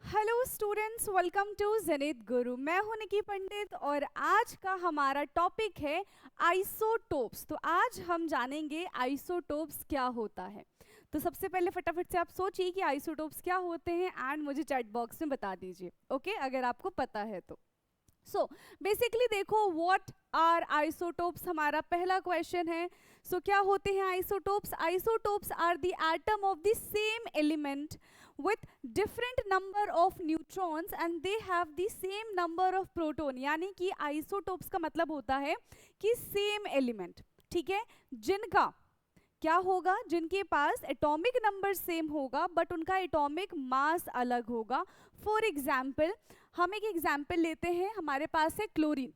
Hello students, welcome to Zenith Guru. मैं हूं निकी पंडित और आज का हमारा टॉपिक है आइसोटोप्स। तो आज हम जानेंगे आइसोटोप्स क्या होता है। तो सबसे पहले फटाफट से आप सोचिए कि आइसोटोप्स क्या होते हैं एंड मुझे चैट बॉक्स में बता दीजिए, ओके, अगर आपको पता है तो। सो बेसिकली देखो, व्हाट आर आइसोटोप्स हमारा पहला क्वेश्चन है। क्या होते हैं isotopes? Isotopes are the atom of the same element with different number of neutrons and they have the same number of proton। यानी कि आइसोटोप्स का मतलब होता है कि सेम एलिमेंट, ठीक है, जिनका क्या होगा, जिनके पास एटॉमिक नंबर सेम होगा बट उनका एटॉमिक मास अलग होगा। फॉर एग्जाम्पल, हम एक एग्जाम्पल लेते हैं, हमारे पास है क्लोरीन,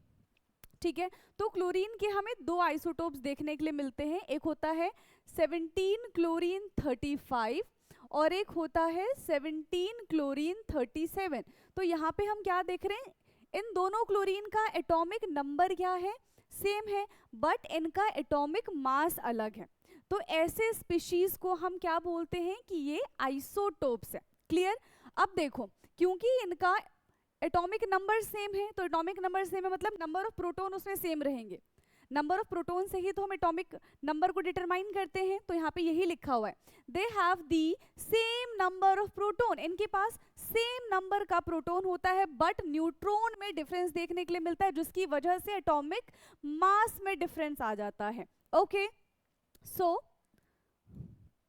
ठीक है। तो क्लोरीन के हमें दो आइसोटोप्स देखने के लिए मिलते हैं, एक होता है 17 क्लोरीन 35 और एक होता है 17 क्लोरीन 37। तो यहाँ पे हम क्या देख रहे हैं, इन दोनों क्लोरीन का एटॉमिक नंबर क्या है, सेम है, बट इनका एटॉमिक मास अलग है। तो ऐसे स्पीशीज को हम क्या बोलते हैं कि ये आइसोटोप्स है। क्लियर? अब देखो, क्योंकि इनका एटॉमिक नंबर सेम है, तो एटॉमिक नंबर सेम है मतलब नंबर ऑफ प्रोटॉन उसमें सेम रहेंगे। नंबर ऑफ प्रोटॉन से ही तो हम एटॉमिक नंबर को डिटरमाइन करते हैं। तो यहाँ पे यही लिखा हुआ है, they have the same number of proton. इनके पास सेम नंबर का प्रोटॉन होता है बट न्यूट्रॉन में डिफरेंस देखने के लिए मिलता है, जिसकी वजह से एटॉमिक मास में डिफरेंस आ जाता है। ओके, सो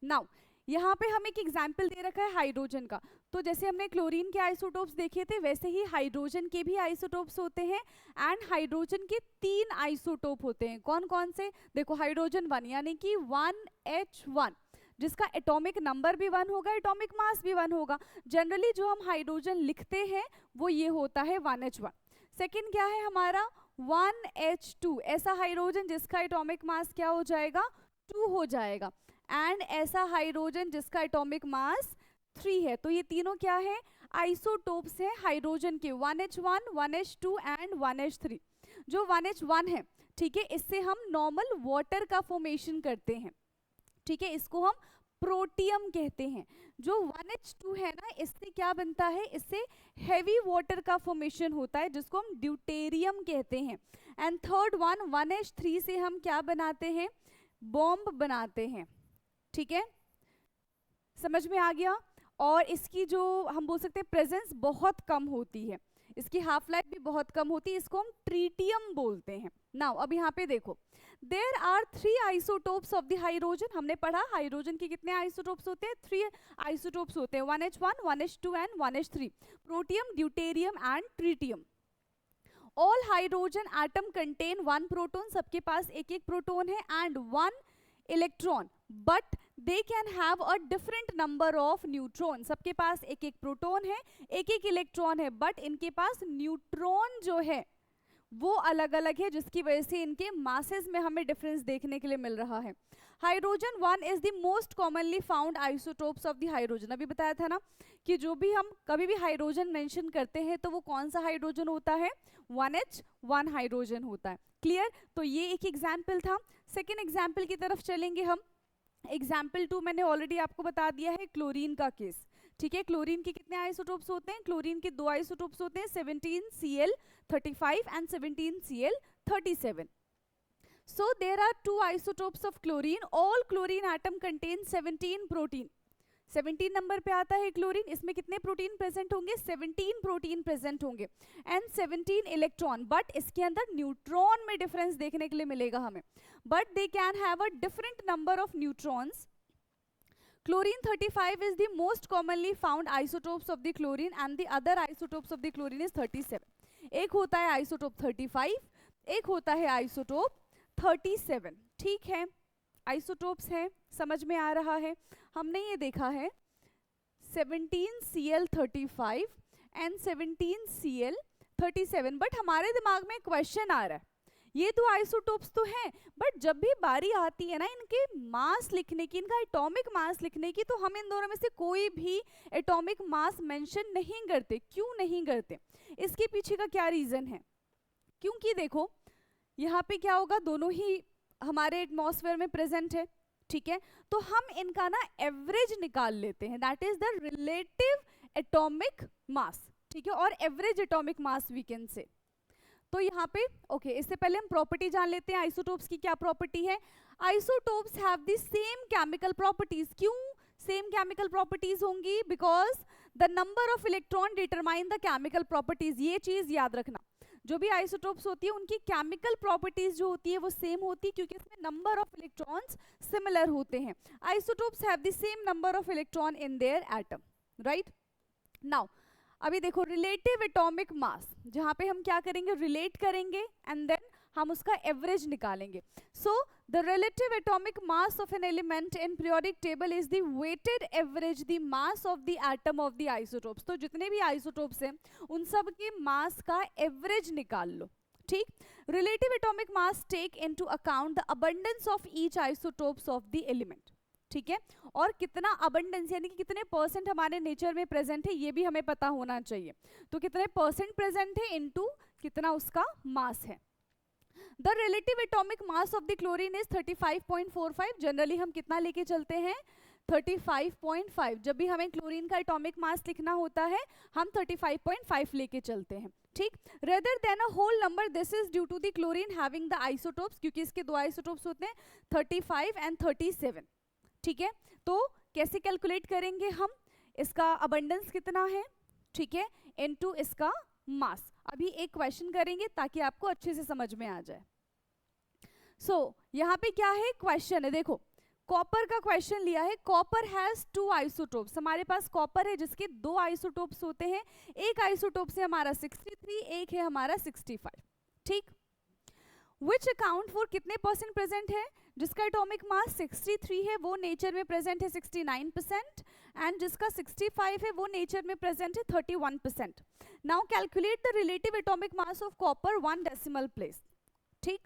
नाउ यहाँ पे हम एक एग्जाम्पल दे रखा है हाइड्रोजन का। तो जैसे हमने क्लोरीन के आइसोटोप्स देखे थे, वैसे ही हाइड्रोजन के भी आइसोटोप्स होते हैं एंड हाइड्रोजन के 3 आइसोटोप होते हैं। कौन कौन से? देखो, हाइड्रोजन 1 यानी कि 1H1, जिसका एटॉमिक नंबर भी 1 होगा, एटॉमिक मास भी 1 होगा। जनरली जो हम हाइड्रोजन लिखते हैं वो ये होता है 1H1। सेकेंड क्या है हमारा 1H2, ऐसा हाइड्रोजन जिसका एटॉमिक मास क्या हो जाएगा, 2 हो जाएगा। एंड ऐसा हाइड्रोजन जिसका एटॉमिक मास 3 है। तो ये तीनों क्या है, आइसोटोप्स है हाइड्रोजन के, 1H1, 1H2 एंड 1H3। जो 1H1 है, ठीक है, इससे हम नॉर्मल वाटर का फॉर्मेशन करते हैं, ठीक है, इसको हम प्रोटियम कहते हैं। जो 1H2 है ना, इससे क्या बनता है, इससे हेवी वाटर का फॉर्मेशन होता है जिसको हम ड्यूटेरियम कहते हैं। एंड थर्ड वन 1H3 से हम क्या बनाते हैं, बॉम्ब बनाते हैं, ठीक है, समझ में आ गया। और इसकी जो हम बोल सकते हैं प्रेजेंस बहुत कम होती है, इसकी हाफ लाइफ भी बहुत कम होती है, इसको हम ट्रीटियम बोलते हैं। नाउ अब यहाँ पे देखो, there are 3 isotopes of the hydrogen. हमने पढ़ा हाइड्रोजन के कितने आइसोटोप्स होते हैं, 3 आइसोटोप्स होते हैं, 1H1, 1H2 and 1H3, protium, deuterium and tritium. All hydrogen atom contain 1 proton, सबके पास एक एक प्रोटॉन है and 1 electron, but they can have a different number of neutron. सबके पास एक एक प्रोटॉन है, एक एक इलेक्ट्रॉन है, बट इनके पास न्यूट्रॉन जो है वो अलग अलग है, जिसकी वजह से इनके मासेस में हमें डिफरेंस देखने के लिए मिल रहा है। Hydrogen 1 is the most commonly found isotopes of the hydrogen. अभी बताया था ना कि जो भी हम कभी भी हाइड्रोजन मेंशन करते हैं तो वो कौन सा हाइड्रोजन होता है, 1H1 हाइड्रोजन होता है। क्लियर? तो ये एक एग्जाम्पल था। सेकेंड एग्जाम्पल की तरफ चलेंगे हम। एग्जाम्पल 2 मैंने ऑलरेडी आपको बता दिया है, क्लोरीन का केस, ठीक है। क्लोरीन के कितने आइसोटोप्स होते हैं, क्लोरीन के 2 आइसोटोप्स होते हैं, 17Cl35 and 17Cl37। So there are 2 isotopes of chlorine. All chlorine atom contain 17 protein. 17 number पे आता है क्लोरीन, इसमें कितने प्रोटीन प्रेजेंट होंगे, 17 प्रोटीन प्रेजेंट होंगे एंड 17 इलेक्ट्रॉन, बट इसके अंदर न्यूट्रॉन में डिफरेंस देखने के लिए मिलेगा हमें, but they can have a different number of neutrons. Chlorine 35 is the most commonly found isotopes of the chlorine and the other isotopes of the chlorine is 37. एक होता है आइसोटोप 35, एक होता है आइसोटोप 37, ठीक है। आइसोटोप्स है, समझ में आ रहा है। हमने ये देखा है 17Cl35 एंड 17Cl37, बट हमारे दिमाग में क्वेश्चन आ रहा है, ये दो आइसोटोप्स तो हैं, बट जब भी बारी आती है ना इनके मास लिखने की, इनका एटॉमिक मास लिखने की, तो हम इन दोनों में से कोई भी एटॉमिक मास मेंशन नहीं करते। क्यों नहीं करते? इसके पीछे का क्या रीजन है? क्योंकि देखो यहाँ पे क्या होगा, दोनों ही हमारे एटमॉस्फेयर में प्रेजेंट है, ठीक है, तो हम इनका ना एवरेज निकाल लेते हैं, that is the relative atomic mass, ठीक है, और average atomic mass we can say. तो यहाँ पे ओके, इससे पहले हम प्रॉपर्टी जान लेते हैं आइसोटोप्स की क्या प्रॉपर्टी है। Isotopes have the same chemical properties. क्यों सेम केमिकल प्रॉपर्टीज होंगी? Because the number of electron determine the chemical properties. ये चीज याद रखना, जो भी आइसोटोप्स होती है उनकी केमिकल प्रॉपर्टीज जो होती है वो सेम होती है, क्योंकि इसमें नंबर ऑफ इलेक्ट्रॉन्स सिमिलर होते हैं। Isotopes have the same number of electron in their atom, right. Now अभी देखो रिलेटिव एटॉमिक मास, जहां पे हम क्या करेंगे, रिलेट करेंगे एंड देन हम उसका एवरेज निकालेंगे। So the relative atomic mass of an element in periodic table is the weighted average the mass of the atom of the isotopes. तो जितने भी आइसोटोप्स हैं उन सब के मास का एवरेज निकाल लो, ठीक। Relative atomic mass take into account the abundance of each isotopes of the element, ठीक है, और कितना अबंडेंस यानी कि कितने परसेंट हमारे नेचर में प्रेजेंट है ये भी हमें पता होना चाहिए। तो कितने परसेंट प्रेजेंट है इनटू कितना उसका मास है। The relative atomic mass of the chlorine is 35.45। Generally हम कितना लेके चलते हैं, 35.5। जब भी हमें क्लोरीन का एटॉमिक मास लिखना होता है हम 35.5 लेके चलते हैं, ठीक। Rather than a whole number, this is due to the chlorine having the isotopes, क्योंकि इसके दो आइसोटोप्स होते हैं 35 एंड 37, ठीक है। तो कैसे कैलकुलेट करेंगे हम, इसका अबंडेंस कितना है, ठीक है, इनटू इसका मास। अभी एक क्वेश्चन करेंगे ताकि आपको अच्छे से समझ में आ जाए। सो यहाँ पे क्या है, क्वेश्चन है, देखो कॉपर का क्वेश्चन लिया है। Copper has 2 isotopes. हमारे पास कॉपर है जिसके 2 आइसोटोप्स होते हैं। एक आइसोटोप से हमारा 63, एक है हमारा 65, ठीक। विच अकाउंट फॉर कितने परसेंट प्रेजेंट है, जिसका एटॉमिक मास 63 है वो नेचर में प्रेजेंट है 69%, एंड जिसका 65 है वो नेचर में प्रेजेंट है 31%। Now calculate the relative atomic mass of copper 1 decimal place, ठीक।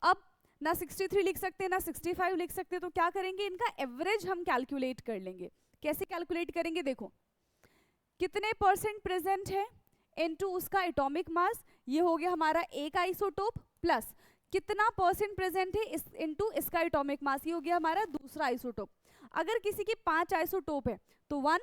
अब ना 63 लिख सकते हैं ना 65 लिख सकते हैं, तो क्या करेंगे, इनका एवरेज हम कैलकुलेट कर लेंगे। कैसे कैलकुलेट करेंगे, देखो कितने परसेंट प्रेजेंट है इनटू उसका एटॉमिक मास, ये हो गया हमारा एक आइसोटोप, प्लस कितना परसेंट प्रेजेंट है इस इनटू इसका एटॉमिक मास, ये हो गया हमारा दूसरा आइसोटोप। अगर किसी की 5 आइसोटोप है तो 1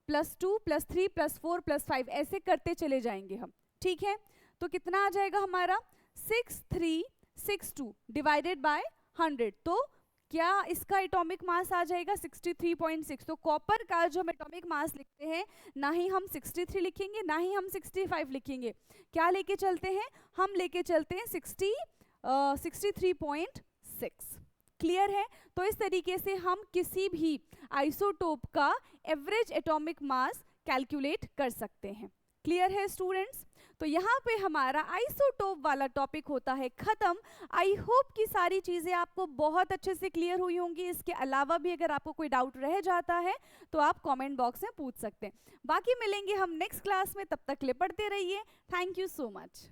+ 2 + 3 + 4 + 5 ऐसे करते चले जाएंगे हम, ठीक है। तो कितना आ जाएगा हमारा 6362 डिवाइडेड बाय 100, तो क्या इसका एटॉमिक मास आ जाएगा 63.6। तो कॉपर का जो हम एटॉमिक मास लिखते हैं ना ही हम 63 लिखेंगे ना ही हम 65 लिखेंगे, क्या लेके चलते हैं, हम लेके चलते हैं 63.6। क्लियर है। तो इस तरीके से हम किसी भी आइसोटोप का एवरेज एटॉमिक मास कैलकुलेट कर सकते हैं। क्लियर है स्टूडेंट्स। तो यहाँ पे हमारा आइसोटोप वाला टॉपिक होता है खत्म। आई होप कि सारी चीजें आपको बहुत अच्छे से क्लियर हुई होंगी। इसके अलावा भी अगर आपको कोई डाउट रह जाता है तो आप कमेंट बॉक्स में पूछ सकते हैं। बाकी मिलेंगे हम नेक्स्ट क्लास में, तब तक ले पढ़ते रहिए। Thank you so much.